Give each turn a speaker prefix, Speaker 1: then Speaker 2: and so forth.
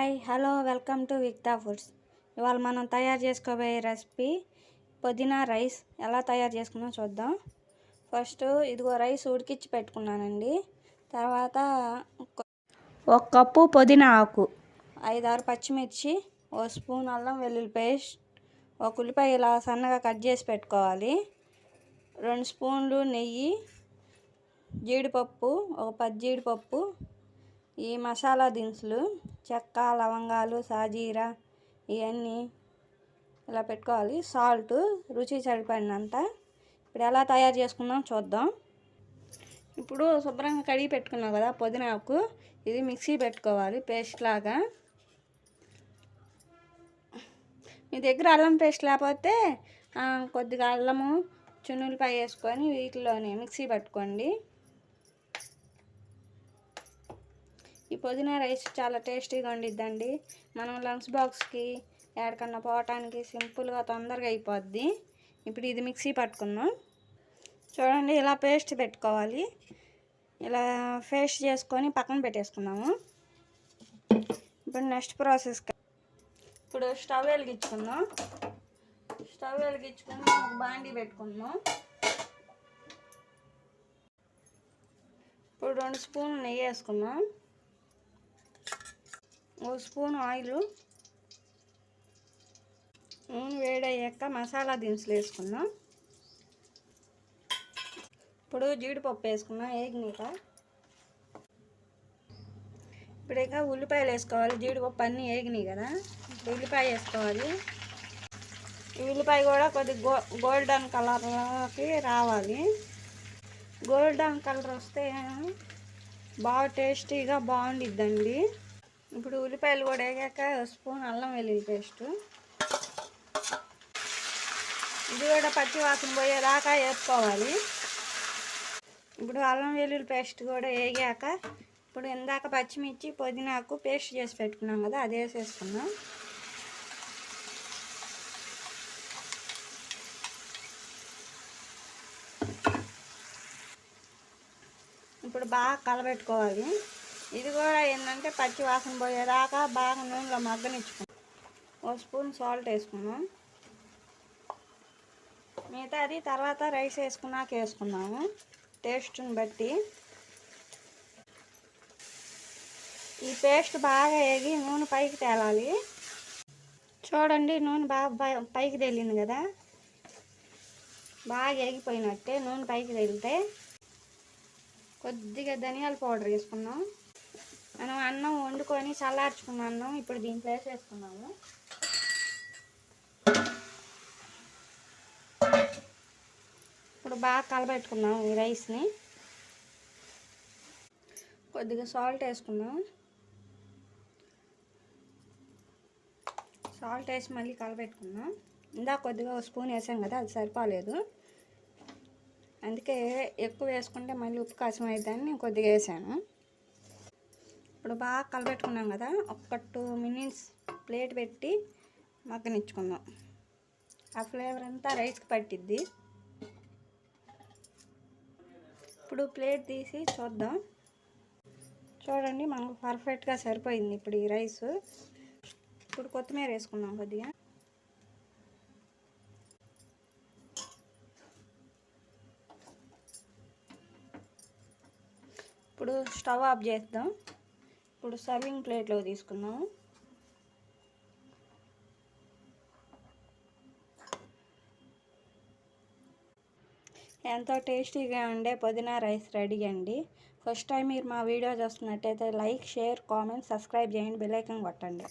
Speaker 1: Hi hello welcome to Vikta foods. ఇవాళ మనం తయారు చేసుకోబోయే రెసిపీ పుదీనా రైస్. ఎలా తయారు చేసుకుందాం చూద్దాం. ఫస్ట్ ఇదిగో రైస్ ఉడికించి పెట్టుకున్నానండి. తర్వాత 1 కప్పు పుదీనా ఆకు, 5-6 పచ్చిమిర్చి, 1 స్పూన్ అల్లం వెల్లుల్లి పేస్ట్, 1 ఉల్లిపాయ ఇలా సన్నగా కట్ చేసి పెట్టుకోవాలి, 2 స్పూన్లు నెయ్యి, జీడిపప్పు, 1 10 జీడిపప్పు, ఈ మసాలా దినుసులు చెక్క, లవంగాలు, సాజీరా ఇవన్నీ ఇలా పెట్టుకోవాలి. సాల్ట్ రుచి సరిపడినంత. ఇప్పుడు ఎలా తయారు చేసుకుందాం చూద్దాం. ఇప్పుడు శుభ్రంగా కడిగి పెట్టుకున్నాం కదా పుదీనాకు, ఇది మిక్సీ పెట్టుకోవాలి పేస్ట్ లాగా. మీ దగ్గర అల్లం పేస్ట్ లేకపోతే కొద్దిగా అల్లము, చున్నులపై వేసుకొని వీటిలోనే మిక్సీ పట్టుకోండి. ఈ పుదీనా రైస్ చాలా టేస్టీగా ఉండిద్దండి. మనం లంచ్ బాక్స్కి ఎక్కడికన్నా పోవటానికి సింపుల్గా తొందరగా అయిపోద్ది. ఇప్పుడు ఇది మిక్సీ పట్టుకుందాం. చూడండి, ఇలా పేస్ట్ పెట్టుకోవాలి. ఇలా పేస్ట్ చేసుకొని పక్కన పెట్టేసుకున్నాము. ఇప్పుడు నెక్స్ట్ ప్రాసెస్, ఇప్పుడు స్టవ్ వెలిగించుకుందాం. స్టవ్ వెలిగించుకొని ఒక బాండీ పెట్టుకుందాం. ఇప్పుడు 2 స్పూన్లు నెయ్యి వేసుకుందాం, 1 స్పూన్ ఆయిల్. నూనె వేడయ్యాక మసాలా దినుసులు వేసుకుందాం. ఇప్పుడు జీడిపప్పు వేసుకుందాం ఏగినాక. ఇప్పుడు ఇక ఉల్లిపాయలు వేసుకోవాలి. జీడిపప్పు అన్నీ ఏగినాయి కదా, ఇప్పుడు ఉల్లిపాయ వేసుకోవాలి. ఈ ఉల్లిపాయ కూడా కొద్దిగా గోల్డెన్ కలర్లోకి రావాలి. గోల్డెన్ కలర్ వస్తే బాగా టేస్టీగా బాగుండిద్దండి. ఇప్పుడు ఉల్లిపాయలు కూడా వేగాక 1 స్పూన్ అల్లం వెల్లుల్లి పేస్ట్, ఇది కూడా పచ్చి వాసన పోయేదాకా వేసుకోవాలి. ఇప్పుడు అల్లం వెల్లుల్లి పేస్ట్ కూడా వేగాక ఇప్పుడు ఇందాక పచ్చిమిర్చి, పుదీనాకు పేస్ట్ చేసి పెట్టుకున్నాం కదా, అది వేసేసుకున్నాం. ఇప్పుడు బాగా కలబెట్టుకోవాలి. ఇది కూడా ఏంటంటే పచ్చి వాసన పోయేదాకా బాగా నూనెలో మగ్గనిచ్చుకున్నాం. 1 స్పూన్ సాల్ట్ వేసుకున్నాం. మిగతాది తర్వాత రైస్ వేసుకున్నాక వేసుకున్నాము టేస్ట్ని బట్టి. ఈ పేస్ట్ బాగా వేగి నూనె పైకి తేలాలి. చూడండి, నూనె బాగా పైకి తేలింది కదా, బాగా వేగిపోయినట్టే. నూనె పైకి తేలితే కొద్దిగా ధనియాల పౌడర్ వేసుకున్నాం. మనం అన్నం వండుకొని చల్లార్చుకున్న అన్నం ఇప్పుడు దీంట్లో వేసేసుకున్నాము. ఇప్పుడు బాగా కలబెట్టుకున్నాం ఈ రైస్ని. కొద్దిగా సాల్ట్ వేసుకున్నాం. సాల్ట్ వేసి మళ్ళీ కలబెట్టుకున్నాం. ఇందాక కొద్దిగా 1 స్పూన్ వేసాం కదా, అది సరిపోలేదు. అందుకే ఎక్కువ వేసుకుంటే మళ్ళీ ఉప్పు కాసం అవుతుందని నేను కొద్దిగా వేసాను. ఇప్పుడు బాగా కలబెట్టుకున్నాం కదా, ఒక 2 మినిట్స్ ప్లేట్ పెట్టి మగ్గనిచ్చుకుందాం. ఆ ఫ్లేవర్ అంతా రైస్కి పట్టిద్ది. ఇప్పుడు ప్లేట్ తీసి చూద్దాం. చూడండి, మనకు పర్ఫెక్ట్గా సరిపోయింది ఇప్పుడు ఈ రైస్. ఇప్పుడు కొత్తిమీర వేసుకుందాం కొద్దిగా. ఇప్పుడు స్టవ్ ఆఫ్ చేద్దాం. ఇప్పుడు సర్వింగ్ ప్లేట్లో తీసుకుందాం. ఎంతో టేస్టీగా ఉండే పుదీనా రైస్ రెడీ అండి. ఫస్ట్ టైం మీరు మా వీడియో చూస్తున్నట్టయితే లైక్, షేర్, కామెంట్, సబ్స్క్రైబ్ చేయండి, బెల్ ఐకాన్ కొట్టండి.